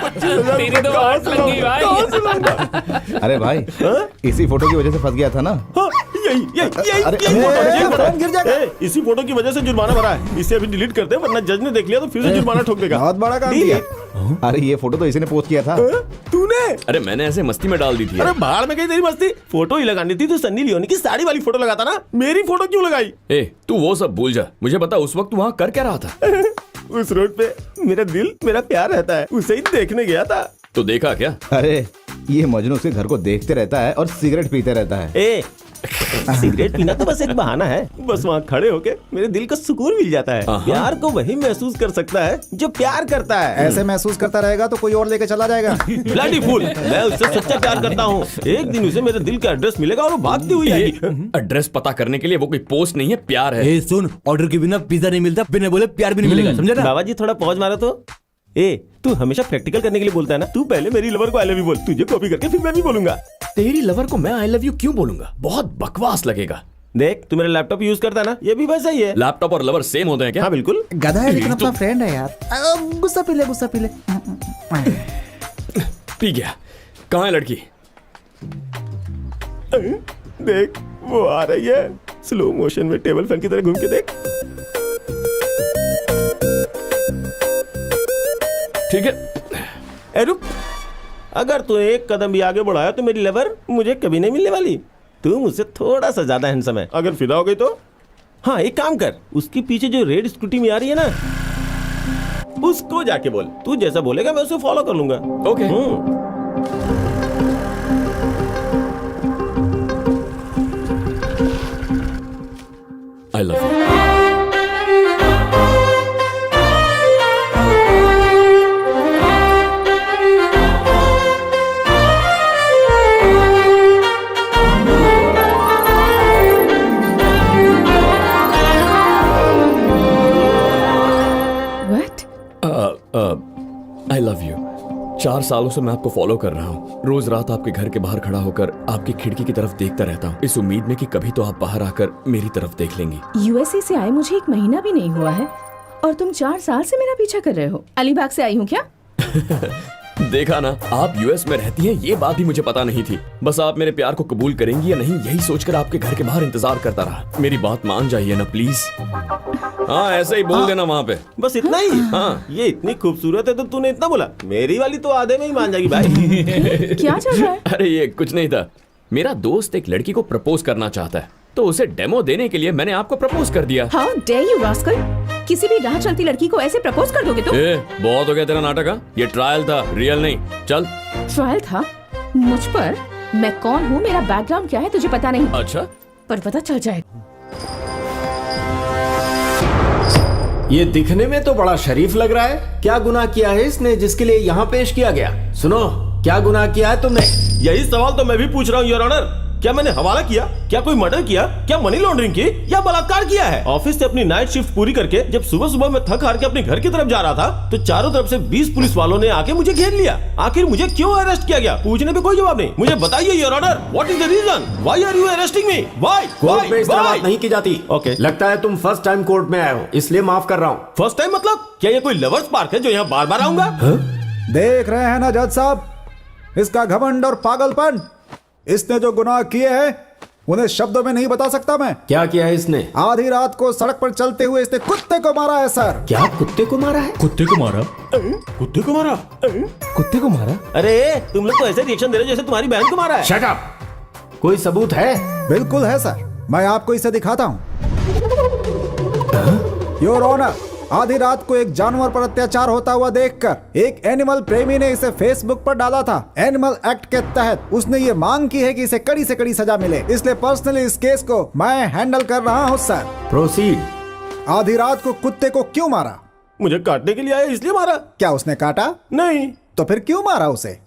तेरी तो आठ लग गई भाई। अरे भाई इसी फोटो की वजह से फंस गया था ना। इसी फोटो की वजह से जुर्माना भरा है। इसे अभी डिलीट कर दे वरना जज ने देख लिया तो फिर से जुर्माना ठोक देगा। बहुत बड़ा काम किया। अरे ये फोटो तो इसी ने पोस्ट किया था। तूने? अरे मैंने ऐसे मस्ती में डाल दी थी। अरे बाहर में गई तेरी मस्ती। फोटो ही लगानी थी तो सन्नी लियोनी की साड़ी वाली फोटो लगाता ना। मेरी फोटो क्यों लगाई? ए तू वो सब भूल जा, मुझे बता उस वक्त वहाँ कर क्या रहा था? उस रोड पे मेरा दिल मेरा प्यार रहता है, उसे ही देखने गया था। तो देखा क्या? अरे ये मजनू उसके घर को देखते रहता है और सिगरेट पीते रहता है। ए सिगरेट पीना तो बस एक बहाना है। बस वहाँ खड़े होके मेरे दिल को सुकून मिल जाता है। प्यार को वही महसूस कर सकता है जो प्यार करता है। ऐसे महसूस करता रहेगा तो कोई और लेके चला जाएगा। ब्लडी फूल, मैं उससे सच्चा प्यार करता हूँ। एक दिन उसे मेरे दिल का एड्रेस मिलेगा और वो भागती हुई आएगी। एड्रेस पता करने के लिए वो कोई पोस्ट नहीं है, प्यार है। सुन, ऑर्डर के बिना पिज्जा नहीं मिलता, बिना बोले प्यार भी नहीं मिलेगा, समझा ना? बाबा जी थोड़ा पहुंच मारा तो। तू हमेशा प्रैक्टिकल करने के लिए बोलता है ना। तू पहले मेरी लवर को आई लव यू बोल, तुझे कॉपी करके फिर मैं भी बोलूंगा। तेरी लवर को मैं आई लव यू क्यों बोलूंगा? बहुत बकवास लगेगा। देख तू मेरा लैपटॉप यूज करता है ना, ये भी वैसा ही है। लैपटॉप और लवर सेम होते हैं क्या? हाँ बिल्कुल। गधा है लेकिन अपना फ्रेंड है यार। गुस्सा पी ले, गुस्सा पी ले। पी गया। कहाँ है लड़की? देख वो आ रही है, स्लो मोशन में टेबल फैन की तरह घूम के देख। ठीक है। रुक, अगर तू एक कदम भी आगे बढ़ाया तो मेरी लवर मुझे कभी नहीं मिलने वाली। तू मुझसे थोड़ा सा ज्यादा हैंडसम है। अगर फिदा हो गई तो हाँ एक काम कर, उसके पीछे जो रेड स्कूटी में आ रही है ना, उसको जाके बोल। तू जैसा बोलेगा मैं उसे फॉलो कर लूंगा। Okay. I love you. I love you. 4 सालों से मैं आपको फॉलो कर रहा हूँ। रोज रात आपके घर के बाहर खड़ा होकर आपकी खिड़की की तरफ देखता रहता हूँ, इस उम्मीद में कि कभी तो आप बाहर आकर मेरी तरफ देख लेंगी। यूएसए से आए मुझे 1 महीना भी नहीं हुआ है और तुम 4 साल से मेरा पीछा कर रहे हो। अलीबाग से आई हूँ क्या? देखा ना, आप यूएस में रहती हैं, ये बात भी मुझे पता नहीं थी। बस आप मेरे प्यार को कबूल करेंगी या नहीं, यही सोचकर आपके घर के बाहर इंतजार करता रहा। मेरी बात मान जाइए ना प्लीज। हाँ ऐसे ही बोल देना वहाँ पे। बस इतना ही? हाँ। ये इतनी खूबसूरत है तो तूने इतना बोला। मेरी वाली तो आधे में ही मान जाएगी भाई। क्या चल रहा है? अरे ये कुछ नहीं था। मेरा दोस्त एक लड़की को प्रपोज करना चाहता है, तो उसे डेमो देने के लिए मैंने आपको प्रपोज कर दिया। How dare you rascal? किसी भी राह चलती लड़की को ऐसे प्रपोज कर दोगे तुम? बहुत हो गया तेरा नाटक। हाँ ये ट्रायल था, रियल नहीं। चल। ट्रायल था मुझ पर? मैं कौन हूँ, मेरा बैकग्राउंड क्या है तुझे पता नहीं। अच्छा पर पता चल जाएगा। ये दिखने में तो बड़ा शरीफ लग रहा है। क्या गुनाह किया है इसने जिसके लिए यहाँ पेश किया गया? सुनो, क्या गुनाह किया है तुमने? यही सवाल तो मैं भी पूछ रहा हूँ योर ऑनर। क्या मैंने हवाला किया? क्या कोई मर्डर किया? क्या मनी लॉन्ड्रिंग की? या बलात्कार किया है? ऑफिस से अपनी नाइट शिफ्ट पूरी करके जब सुबह सुबह मैं थक हार के अपने घर की तरफ जा रहा था तो चारों तरफ से 20 पुलिस वालों ने आके मुझे घेर लिया। आखिर मुझे क्यों अरेस्ट किया गया? पूछने पे कोई जवाब नहीं। मुझे बताइए your honour, what is the reason? Why are you arresting me? Why? Court में इस तरह बात नहीं की जाती। ओके। लगता है तुम फर्स्ट टाइम कोर्ट में आए हो, इसलिए माफ कर रहा हूँ। फर्स्ट टाइम मतलब? क्या ये कोई लवर्स पार्क है जो यहाँ बार बार आऊंगा? देख रहे हैं ना जज साहब, इसका घमंड और पागलपन। इसने जो गुनाह किए हैं उन्हें शब्दों में नहीं बता सकता मैं। क्या किया है इसने? आधी रात को सड़क पर चलते हुए इसने कुत्ते को मारा है सर। क्या कुत्ते को मारा है? कुत्ते को मारा? कुत्ते को मारा? कुत्ते को मारा? अरे तुम लोग तो ऐसे रिएक्शन दे रहे हो जैसे तुम्हारी बहन को मारा है। Shut up! कोई सबूत है? बिल्कुल है सर, मैं आपको इसे दिखाता हूँ। योर ऑनर, आधी रात को एक जानवर पर अत्याचार होता हुआ देखकर एक एनिमल प्रेमी ने इसे फेसबुक पर डाला था। एनिमल एक्ट के तहत उसने ये मांग की है कि इसे कड़ी से कड़ी सजा मिले, इसलिए पर्सनली इस केस को मैं हैंडल कर रहा हूँ सर। प्रोसीड। आधी रात को कुत्ते को क्यों मारा? मुझे काटने के लिए आया इसलिए मारा। क्या उसने काटा? नहीं। तो फिर क्यों मारा उसे?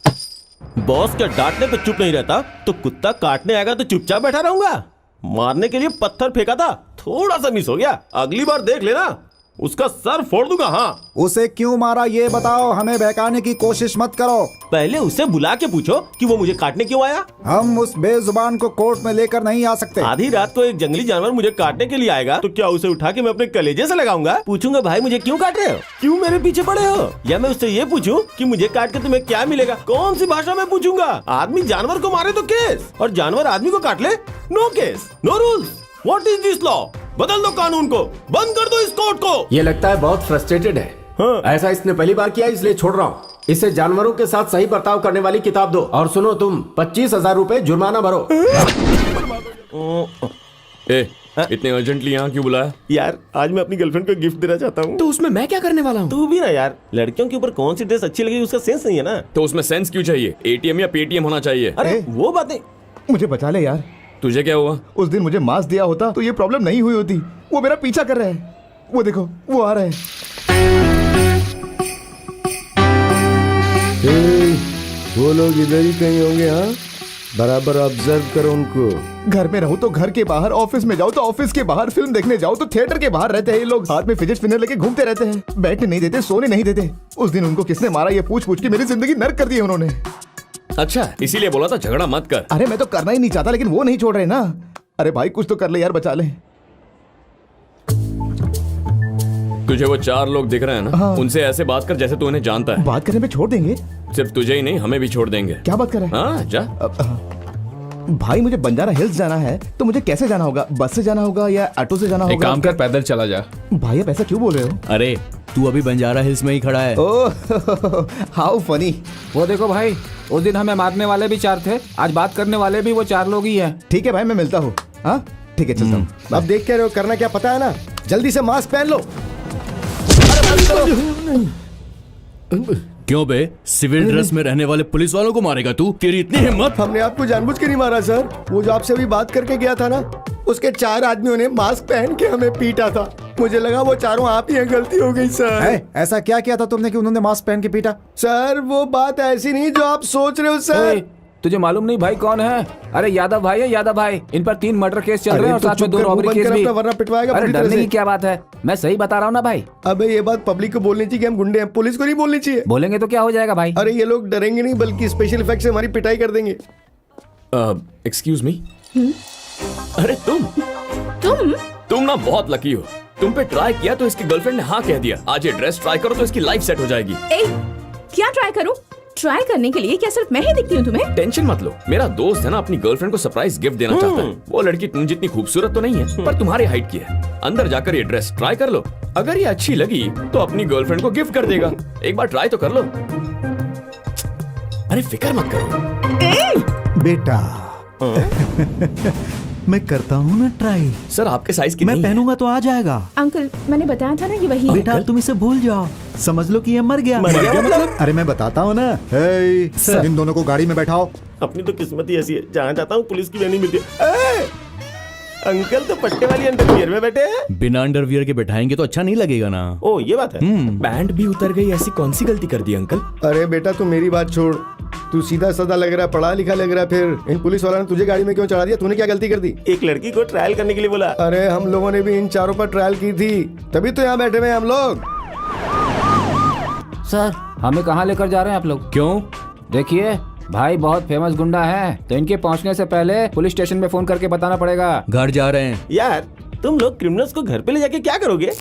बॉस के डांटने पे चुप नहीं रहता तो कुत्ता काटने आएगा तो चुपचाप बैठा रहूंगा। मारने के लिए पत्थर फेंका था, थोड़ा सा मिस हो गया। अगली बार देख लेना। उसका सर फोड़ दूंगा। हाँ, उसे क्यों मारा ये बताओ, हमें बहकाने की कोशिश मत करो। पहले उससे बुला के पूछो कि वो मुझे काटने क्यों आया। हम उस बेजुबान को कोर्ट में लेकर नहीं आ सकते। आधी रात को एक जंगली जानवर मुझे काटने के लिए आएगा तो क्या उसे उठा के मैं अपने कलेजे से लगाऊंगा? पूछूंगा भाई मुझे क्यों काट रहे हो, क्यों मेरे पीछे पड़े हो? या मैं उससे ये पूछूं कि मुझे काट के तुम्हें क्या मिलेगा? कौन सी भाषा में पूछूंगा? आदमी जानवर को मारे तो केस, और जानवर आदमी को काट ले no case, no rules. What is this law? बदल दो कानून को, बंद कर दो इस कोर्ट को। ये लगता है बहुत फ्रस्ट्रेटेड है। हाँ। ऐसा इसने पहली बार किया, इसलिए छोड़ रहा हूँ। इसे जानवरों के साथ सही बर्ताव करने वाली किताब दो, और सुनो तुम 25,000 रुपए जुर्माना भरो। इतने अर्जेंटली यहाँ क्यों बुलाया? यार आज मैं अपनी गर्लफ्रेंड को गिफ्ट देना चाहता हूँ। तो उसमें मैं क्या करने वाला हूँ? तू भी ना यार, लड़कियों के ऊपर कौन सी ड्रेस अच्छी लगेगी उसका सेंस नहीं है ना। तो उसमें सेंस क्यों चाहिए? एटीएम या पेटीएम होना चाहिए। अरे वो बातें मुझे बचा ले यार। तुझे क्या हुआ? उस दिन मुझे मास्क दिया होता तो ये प्रॉब्लम नहीं हुई होती। वो मेरा पीछा कर रहे हैं, वो देखो वो आ रहे हैं। वो लोग इधर ही कहीं होंगे। हाँ, बराबर ऑब्जर्व करो उनको। घर में रहो तो घर के बाहर, ऑफिस में जाओ तो ऑफिस के बाहर, फिल्म देखने जाओ तो थिएटर के बाहर रहते हैं ये लोग। हाथ में फिजिट स्पिनर लेके घूमते रहते हैं, बैठने नहीं देते, सोने नहीं देते। उस दिन उनको किसने मारा ये पूछ पूछ के मेरी जिंदगी नर्क कर दी है उन्होंने। अच्छा, इसीलिए बोला था झगड़ा मत कर। अरे मैं तो करना ही नहीं चाहता, लेकिन वो नहीं छोड़ रहे ना। अरे भाई कुछ तो कर ले यार, बचा ले। तुझे वो 4 लोग दिख रहे हैं ना? हाँ। उनसे ऐसे बात कर जैसे तू उन्हें जानता है। बात करने पे छोड़ देंगे? सिर्फ तुझे ही नहीं, हमें भी छोड़ देंगे। क्या बात कर रहे हैं? हाँ जा। भाई मुझे बंजारा हिल्स जाना है, तो मुझे कैसे जाना होगा? बस से जाना होगा या ऑटो से जाना एक होगा? काम कर, पैदल चला जा। भाई आप ऐसा क्यों बोल रहे हो? अरे तू अभी बंजारा हिल्स में ही खड़ा है। Oh how funny. वो देखो भाई, उस दिन हमें मारने वाले भी 4 थे, आज बात करने वाले भी वो 4 लोग ही हैं। ठीक है भाई, मैं मिलता हूँ। हाँ ठीक है, चलता हूँ। अब देख के रहे हो, करना क्या पता है ना? जल्दी से मास्क पहन लो। क्यों बे, सिविल ड्रेस में रहने वाले पुलिस वालों को मारेगा तू? तेरी इतनी हिम्मत? हमने आपको जानबूझ के नहीं मारा सर। वो जो आपसे अभी बात करके गया था ना, उसके 4 आदमियों ने मास्क पहन के हमें पीटा था। मुझे लगा वो चारों आप ही हैं, गलती हो गई सर। ऐसा क्या किया था तुमने कि उन्होंने मास्क पहन के पीटा? सर वो बात ऐसी नहीं जो आप सोच रहे हो सर। तुझे मालूम नहीं भाई कौन है? अरे यादव भाई है, यादव भाई। इन पर 3 मर्डर केस चल रहे हैं और तो साथ में 2 रॉबरी केस भी। वरना पिटवाएगा अरे पूरी तरह डरने से। की क्या बात है, मैं सही बता रहा हूँ ना भाई। अबे ये बात पब्लिक को बोलनी चाहिए कि हम गुंडे हैं, पुलिस को नहीं बोलनी चाहिए। बोलेंगे तो क्या हो जाएगा भाई? अरे ये लोग डरेंगे नहीं, बल्कि स्पेशल इफेक्ट से हमारी पिटाई कर देंगे। Excuse me. अरे तुम ना बहुत लकी हो। तुम पे ट्राई किया तो इसकी गर्लफ्रेंड ने हाँ कह दिया। आज ये ड्रेस ट्राई करो तो इसकी लाइफ सेट हो जाएगी। क्या ट्राई करूं? ट्राई करने के लिए क्या सिर्फ मैं ही दिखती हूँ तुम्हें? टेंशन मत लो, मेरा दोस्त है ना, अपनी गर्लफ्रेंड को सरप्राइज गिफ्ट देना चाहता है। वो लड़की तुम जितनी खूबसूरत तो नहीं है, पर तुम्हारी हाइट की है। अंदर जाकर ये ड्रेस ट्राई कर लो, अगर ये अच्छी लगी तो अपनी गर्लफ्रेंड को गिफ्ट कर देगा। एक बार ट्राई तो कर लो। अरे फिक्र मत करो बेटा। मैं करता हूँ ना ट्राई। सर, आपके साइज की मैं नहीं है। पहनूंगा तो आ जाएगा। अंकल मैंने बताया था ना ये वही है। बेटा तुम इसे भूल जाओ, समझ लो कि ये मर गया। मतलब? अरे मैं बताता हूँ ना। हे, इन दोनों को गाड़ी में बैठाओ। अपनी तो किस्मत ही ऐसी है, जहाँ जाता हूँ पुलिस की वैन नहीं मिलती। अंकल तो पट्टे वाली अंडरवियर में बैठे हैं। बिना अंडरवियर के बैठाएंगे तो अच्छा नहीं लगेगा ना। ओ ये बात है। बैंड भी उतर गई, ऐसी कौन सी गलती कर दी अंकल? अरे बेटा तू मेरी बात छोड़, तू सीधा साधा लग रहा है, पढ़ा लिखा लग रहा है, फिर इन पुलिस वालों ने तुझे गाड़ी में क्यों चढ़ा दिया? तूने क्या गलती कर दी? एक लड़की को ट्रायल करने के लिए बोला। अरे हम लोगों ने भी इन चारों पर ट्रायल की थी, तभी तो यहाँ बैठे हुए हैं हम लोग। सर हमें कहाँ लेकर जा रहे हैं आप लोग? क्यों? देखिए भाई बहुत फेमस गुंडा है, तो इनके पहुँचने से पहले पुलिस स्टेशन में फोन करके बताना पड़ेगा। घर जा रहे हैं। यार तुम लोग क्रिमिनल्स को घर पे ले जाके क्या करोगे?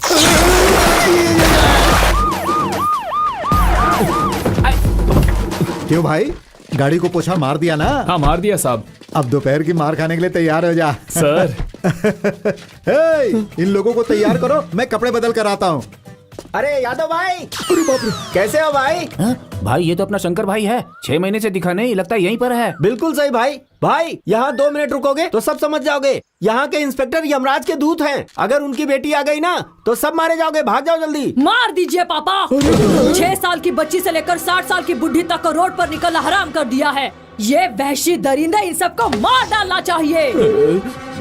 क्यों भाई, गाड़ी को पोछा मार दिया ना? हाँ मार दिया साहब। अब दोपहर की मार खाने के लिए तैयार हो जा। सर हे, इन लोगों को तैयार करो, मैं कपड़े बदल कर आता हूँ। अरे यादव भाई, कैसे हो भाई? भाई ये तो अपना शंकर भाई है, 6 महीने से दिखा नहीं, लगता है यहीं पर है। बिल्कुल सही भाई। भाई यहाँ 2 मिनट रुकोगे तो सब समझ जाओगे। यहाँ के इंस्पेक्टर यमराज के दूत हैं। अगर उनकी बेटी आ गई ना तो सब मारे जाओगे, भाग जाओ जल्दी। मार दीजिए पापा। 6 साल की बच्ची से लेकर 60 साल की बुढ़ी तक को रोड पर निकलना हराम कर दिया है। ये वहशी दरिंदे, इन सबको मार डालना चाहिए।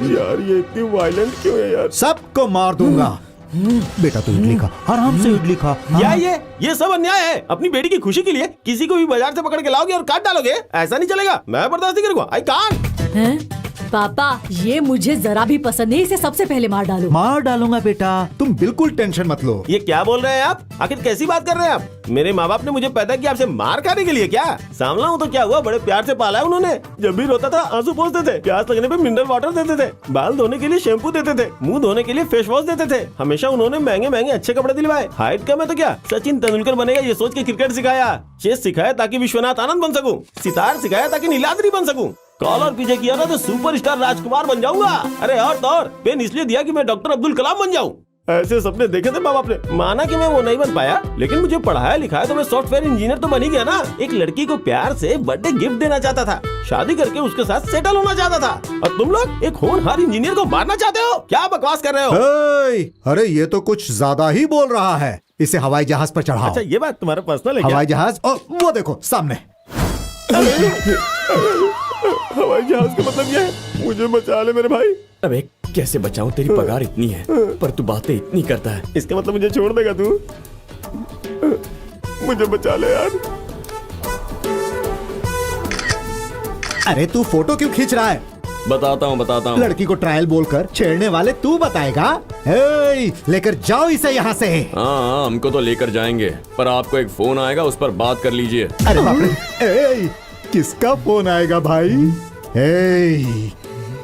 यार ये इतनी वायलेंट क्यों है यार? सबको मार दूंगा। बेटा तू इडली खा, आराम से इडली खा। या ये सब अन्याय है। अपनी बेटी की खुशी के लिए किसी को भी बाजार से पकड़ के लाओगे और काट डालोगे, ऐसा नहीं चलेगा। मैं बर्दाश्त नहीं करूंगा। I can't. पापा ये मुझे जरा भी पसंद नहीं, इसे सबसे पहले मार डालो। मार डालूंगा बेटा, तुम बिल्कुल टेंशन मत लो। ये क्या बोल रहे हैं आप? आखिर कैसी बात कर रहे हैं आप? मेरे माँ बाप ने मुझे पैदा किया आपसे मार खाने के लिए क्या? सामला हूँ तो क्या हुआ, बड़े प्यार से पाला है उन्होंने। जब भी रोता था आंसू पोंछते थे, प्यास लगने पे मिनरल वाटर देते थे, बाल धोने के लिए शैम्पू देते थे, मुंह धोने के लिए फेस वॉश देते थे। हमेशा उन्होंने महंगे महंगे अच्छे कपड़े दिलवाए। हाइट कम है तो क्या सचिन तेंदुलकर बनेगा ये सोच के क्रिकेट सिखाया, चेस सिखाया ताकि विश्वनाथ आनंद बन सकूं, सितार सिखाया ताकि नीलाद्री बन सकूं, कॉलर पीछे किया ना तो सुपरस्टार राजकुमार बन जाऊंगा। अरे और तो और पेन इसलिए दिया कि मैं डॉक्टर अब्दुल कलाम बन जाऊं। ऐसे सपने देखे थे माँ बाप ने। माना कि मैं वो नहीं बन पाया, लेकिन मुझे पढ़ाया लिखाया तो मैं सॉफ्टवेयर इंजीनियर तो बन ही गया ना। एक लड़की को प्यार से बर्थडे गिफ्ट देना चाहता था, शादी करके उसके साथ सेटल होना चाहता था, और तुम लोग एक होनहार इंजीनियर को मारना चाहते हो। क्या बकवास कर रहे हो? अरे ये तो कुछ ज्यादा ही बोल रहा है, इसे हवाई जहाज पर चढ़ाओ। अच्छा ये बात तुम्हारा पर्सनल है क्या? हवाई जहाज, और वो देखो सामने। हवाई जहाज का मतलब ये है? मुझे बचा ले मेरे भाई। अबे कैसे बचाऊं, तेरी पगार इतनी है पर तू बातें इतनी करता है। इसका मतलब मुझे छोड़ देगा तू? मुझे बचा ले यार। अरे तू फोटो क्यों खींच रहा है? बताता हूँ। लड़की को ट्रायल बोलकर छेड़ने वाले तू बताएगा? लेकर जाओ इसे यहाँ से। हाँ हमको तो लेकर जाएंगे, पर आपको एक फोन आएगा, उस पर बात कर लीजिए। अरे बाप रे, किसका फोन आएगा भाई?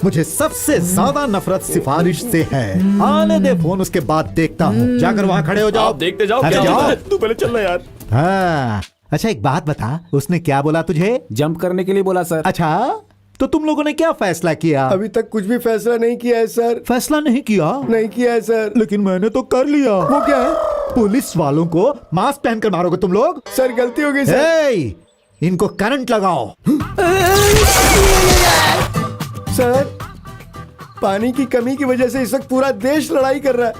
मुझे सबसे ज्यादा नफरत सिफारिश से है। आने दे फोन, उसके बाद देखता हूँ। जाकर वहाँ खड़े हो जाओ। आप देखते जाओ अरे क्या जाओ। होता है। तू पहले चल ना यार। हाँ, अच्छा एक बात बता, उसने क्या बोला तुझे? जंप करने के लिए बोला सर। अच्छा तो तुम लोगों ने क्या फैसला किया? अभी तक कुछ भी फैसला नहीं किया है सर। फैसला नहीं किया? नहीं किया है सर। लेकिन मैंने तो कर लिया। वो क्या है? पुलिस वालों को मास्क पहनकर मारोगे तुम लोग? सर गलती हो गई सर। इनको करंट लगाओ। सर पानी की कमी की वजह से इस वक्त पूरा देश लड़ाई कर रहा है,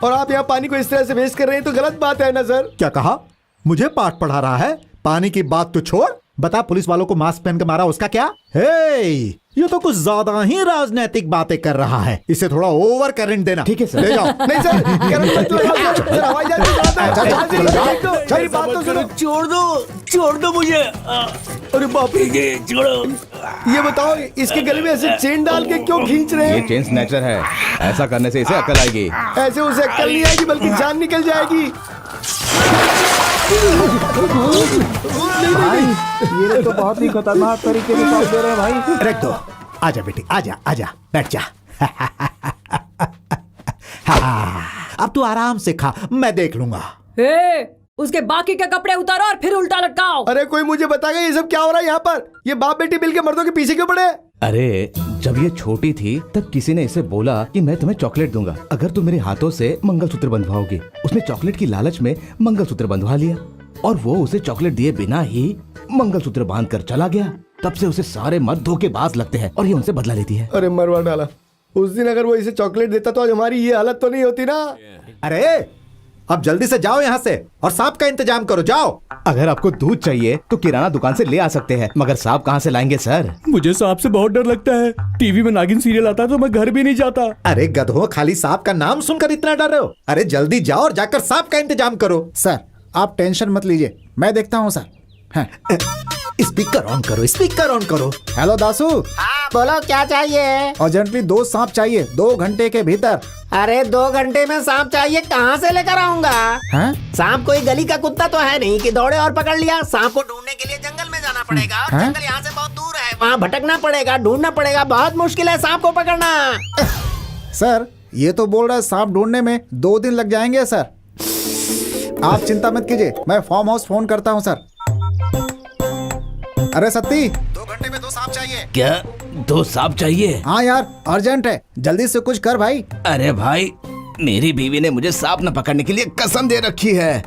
और आप यहाँ पानी को इस तरह से वेस्ट कर रहे हैं तो गलत बात है ना सर। क्या कहा? मुझे पाठ पढ़ा रहा है? पानी की बात तो छोड़, बता पुलिस वालों को मास्क पहन के मारा उसका क्या? ये तो कुछ ज्यादा ही राजनीतिक बातें कर रहा है, इसे थोड़ा ओवर करंट देना। ठीक है सर। ले जाओ। नहीं सर, करंट मत लगाओ सर, हवाई जहाज में चलाता है। मेरी बात तो सुनो। छोड़ दो मुझे। अरे बाप रे, छोड़ो। ये बताओ इसके गले में ऐसे चेन डाल के क्यों खींच रहे हैं? चेन स्नैचर है, ऐसा करने से इसे अकल आएगी। ऐसे उसे अक्ल नहीं आएगी बल्कि जान निकल जाएगी। ये तो बहुत ही खतरनाक तरीके से शॉट दे रहे हैं भाई। रख दो। आजा बेटी, आजा बैठ जा। अब तू आराम से खा, मैं देख लूंगा। उसके बाकी के कपड़े उतारो और फिर उल्टा लटकाओ। अरे कोई मुझे बताएगा ये सब क्या हो रहा है यहाँ पर? ये बाप बेटी मिलके मर्दों के पीछे क्यों पड़े? अरे जब ये छोटी थी तब किसी ने इसे बोला कि मैं तुम्हें चॉकलेट दूंगा अगर तुम मेरे हाथों से मंगलसूत्र बंधवाओगे। उसने चॉकलेट की लालच में मंगलसूत्र बंधवा लिया और वो उसे चॉकलेट दिए बिना ही मंगलसूत्र बांध कर चला गया। तब से उसे सारे मर्द धोखेबाज लगते हैं और ये उनसे बदला लेती है। अरे मरवा डाला। उस दिन अगर वो इसे चॉकलेट देता तो आज हमारी ये हालत तो नहीं होती ना। अरे अब जल्दी से जाओ यहाँ से और सांप का इंतजाम करो, जाओ। अगर आपको दूध चाहिए तो किराना दुकान से ले आ सकते हैं, मगर सांप कहाँ से लाएंगे सर? मुझे सांप से बहुत डर लगता है। टीवी में नागिन सीरियल आता है तो मैं घर भी नहीं जाता। अरे गधो, खाली सांप का नाम सुनकर इतना डर रहे हो? अरे जल्दी जाओ और जाकर सांप का इंतजाम करो। सर आप टेंशन मत लीजिए, मैं देखता हूँ सर। हाँ। स्पीकर ऑन करो, स्पीकर ऑन करो। हेलो दासू। हाँ बोलो क्या चाहिए? अर्जेंटली 2 सांप चाहिए 2 घंटे के भीतर। अरे 2 घंटे में सांप चाहिए, कहाँ से लेकर आऊंगा? सांप कोई गली का कुत्ता तो है नहीं कि दौड़े और पकड़ लिया। सांप को ढूंढने के लिए जंगल में जाना पड़ेगा और जंगल यहाँ से बहुत दूर है, वहाँ भटकना पड़ेगा, ढूंढना पड़ेगा, बहुत मुश्किल है सांप को पकड़ना। सर ये तो बोल रहा है सांप ढूंढने में 2 दिन लग जाएंगे सर। आप चिंता मत कीजिए, मैं फार्म हाउस फोन करता हूँ सर। अरे सत्ती, 2 घंटे में 2 सांप चाहिए। क्या 2 सांप चाहिए? हाँ यार अर्जेंट है, जल्दी से कुछ कर भाई। अरे भाई मेरी बीवी ने मुझे सांप न पकड़ने के लिए कसम दे रखी है।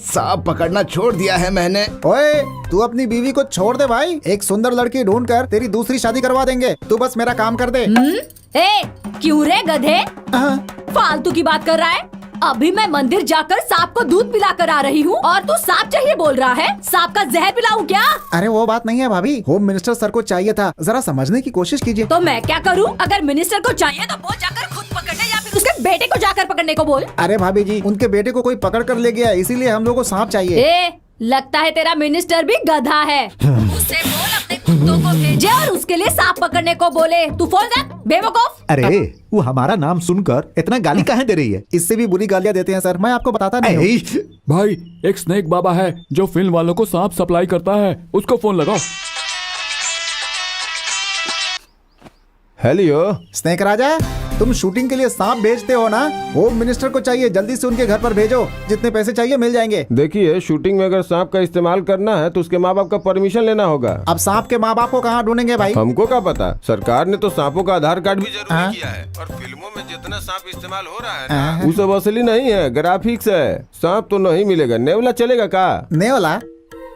सांप पकड़ना छोड़ दिया है मैंने। ओए तू अपनी बीवी को छोड़ दे भाई, एक सुंदर लड़की ढूंढकर तेरी दूसरी शादी करवा देंगे, तू बस मेरा काम कर दे। क्यों रे गधे, फालतू की बात कर रहा है? अभी मैं मंदिर जाकर सांप को दूध पिलाकर आ रही हूँ और तू सांप चाहिए बोल रहा है? सांप का जहर पिलाऊं क्या? अरे वो बात नहीं है भाभी, होम मिनिस्टर सर को चाहिए था, जरा समझने की कोशिश कीजिए। तो मैं क्या करूँ? अगर मिनिस्टर को चाहिए तो वो जाकर खुद पकड़ने या फिर उसके बेटे को जाकर पकड़ने को बोल। अरे भाभी जी, उनके बेटे को कोई पकड़ कर ले गया, इसीलिए हम लोग को सांप चाहिए। लगता है तेरा मिनिस्टर भी गधा है। उससे बोल अपने कुत्तों को भेजे और उसके लिए सांप पकड़ने को बोले। तू फोन रख बेवकूफ। अरे वो हमारा नाम सुनकर इतना गाली काहे दे रही है? इससे भी बुरी गालियां देते हैं सर, मैं आपको बताता नहीं हूँ। भाई एक स्नेक बाबा है जो फिल्म वालों को सांप सप्लाई करता है, उसको फोन लगाओ। हेलो स्नेक राजा, तुम शूटिंग के लिए सांप भेजते हो ना? होम मिनिस्टर को चाहिए, जल्दी से उनके घर पर भेजो, जितने पैसे चाहिए मिल जाएंगे। देखिए, शूटिंग में अगर सांप का इस्तेमाल करना है तो उसके माँ बाप का परमिशन लेना होगा। अब सांप के माँ बाप को कहाँ ढूंढेंगे भाई? हमको क्या पता, सरकार ने तो सांपों का आधार कार्ड भी जरूरी किया है। और फिल्मों में जितना सांप इस्तेमाल हो रहा है ना, वो सब असली नहीं है, ग्राफिक्स है। सांप तो नहीं मिलेगा। नेवला चलेगा का? नेवला?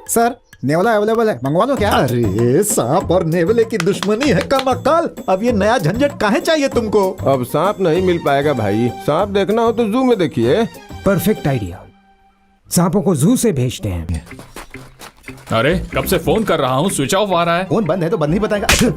सर नेवला अवेलेबल है, मंगवा दो क्या? अरे सांप और नेवले की दुश्मनी है कमाल। अब ये नया झंझट काहे चाहिए तुमको? अब सांप नहीं मिल पाएगा भाई। सांप देखना हो तो जू में देखिए। परफेक्ट आइडिया, सांपों को जू से भेजते हैं। अरे कब से फोन कर रहा हूँ, स्विच ऑफ आ रहा है। फोन बंद है तो बंद ही बताएगा।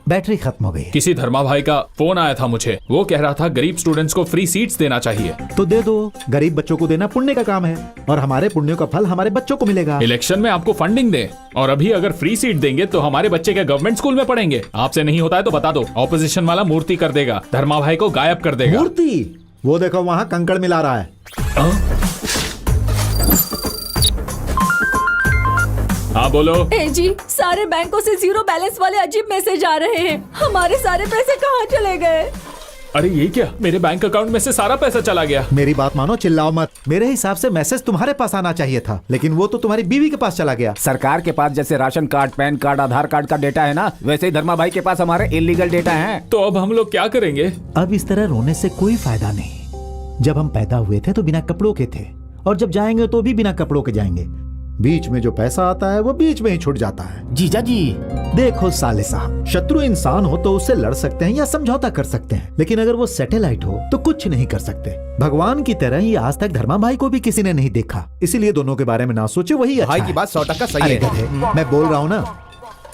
बैटरी खत्म हो गई। किसी धर्मा भाई का फोन आया था मुझे, वो कह रहा था गरीब स्टूडेंट्स को फ्री सीट्स देना चाहिए। तो दे दो, गरीब बच्चों को देना पुण्य का काम है और हमारे पुण्यों का फल हमारे बच्चों को मिलेगा। इलेक्शन में आपको फंडिंग दे, और अभी अगर फ्री सीट देंगे तो हमारे बच्चे क्या गवर्नमेंट स्कूल में पढ़ेंगे? आपसे नहीं होता है तो बता दो, ऑपोजिशन वाला मूर्ति कर देगा, धर्मा भाई को गायब कर देगा। मूर्ति? वो देखो वहाँ कंकड़ मिला रहा है। हाँ बोलो। ए जी, सारे बैंकों से जीरो बैलेंस वाले अजीब मैसेज आ रहे हैं। हमारे सारे पैसे कहाँ चले गए? अरे ये क्या, मेरे बैंक अकाउंट में से सारा पैसा चला गया। मेरी बात मानो, चिल्लाओ मत। मेरे हिसाब से मैसेज तुम्हारे पास आना चाहिए था, लेकिन वो तो तुम्हारी बीवी के पास चला गया। सरकार के पास जैसे राशन कार्ड, पैन कार्ड, आधार कार्ड का डेटा है ना, वैसे ही धर्मा भाई के पास हमारे इलीगल डेटा है। तो अब हम लोग क्या करेंगे? अब इस तरह रोने से कोई फायदा नहीं। जब हम पैदा हुए थे तो बिना कपड़ों के थे, और जब जाएंगे तो भी बिना कपड़ों के जाएंगे। बीच में जो पैसा आता है वो बीच में ही छूट जाता है। जीजा जी, देखो साले साहब, शत्रु इंसान हो तो उससे लड़ सकते हैं या समझौता कर सकते हैं, लेकिन अगर वो सैटेलाइट हो तो कुछ नहीं कर सकते। भगवान की तरह ही आज तक धर्मा भाई को भी किसी ने नहीं देखा, इसीलिए दोनों के बारे में ना सोचे, वही अच्छा भाई है। की बात 100% सही है। मैं बोल रहा हूँ ना।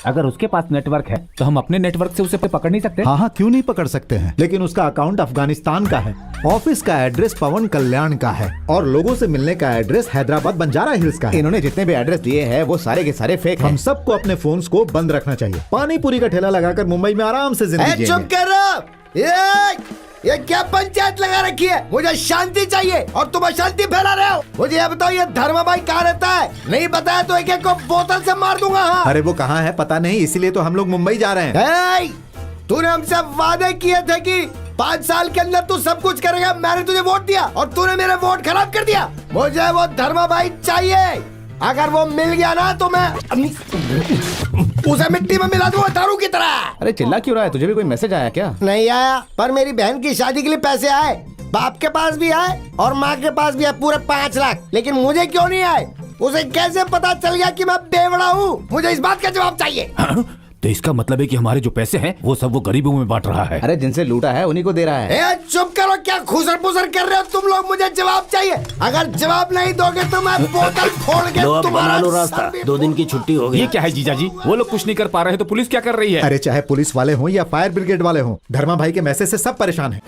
अगर उसके पास नेटवर्क है तो हम अपने नेटवर्क से उसे पकड़ नहीं सकते? हाँ, क्यों नहीं पकड़ सकते हैं, लेकिन उसका अकाउंट अफगानिस्तान का है, ऑफिस का एड्रेस पवन कल्याण का है, और लोगों से मिलने का एड्रेस हैदराबाद बंजारा हिल्स का है। इन्होंने जितने भी एड्रेस दिए हैं वो सारे के सारे फेक हैं। हम सबको अपने फोन्स को बंद रखना चाहिए। पानी पूरी का ठेला लगाकर मुंबई में आराम से जिंदगी चुप कर। ये क्या पंचायत लगा रखी है? मुझे शांति चाहिए और तुम अशांति फैला रहे हो। मुझे ये बताओ, ये धर्मा भाई कहाँ रहता है? नहीं बताया तो एक एक को बोतल से मार दूंगा। हाँ। अरे वो कहाँ है पता नहीं, इसीलिए तो हम लोग मुंबई जा रहे हैं। तूने हमसे वादे किए थे कि 5 साल के अंदर तू सब कुछ करेगा। मैंने तुझे वोट दिया और तूने मेरे वोट खराब कर दिया। मुझे वो धर्मा भाई चाहिए। अगर वो मिल गया ना तो मैं उसे मिट्टी में मिला दूंगा दारू की तरह। अरे चिल्ला क्यों रहा है? तुझे भी कोई मैसेज आया क्या? नहीं आया, पर मेरी बहन की शादी के लिए पैसे आए। बाप के पास भी आए और माँ के पास भी है, पूरे 5 लाख। लेकिन मुझे क्यों नहीं आए? उसे कैसे पता चल गया कि मैं बेवड़ा हूँ? मुझे इस बात का जवाब चाहिए। तो इसका मतलब है कि हमारे जो पैसे हैं वो सब वो गरीबों में बांट रहा है। अरे जिनसे लूटा है उन्हीं को दे रहा है। चुप करो, क्या खुसर पुसर कर रहे हो तुम लोग? मुझे जवाब चाहिए। अगर जवाब नहीं दोगे तो मैं बोतल फोड़ के तुम्हारा रास्ता। 2 दिन की छुट्टी हो गई। ये क्या है जीजा जी? वो लोग कुछ नहीं कर पा रहे तो पुलिस क्या कर रही है? अरे चाहे पुलिस वाले हों या फायर ब्रिगेड वाले हों, धर्मा भाई के मैसेज से सब परेशान हैं।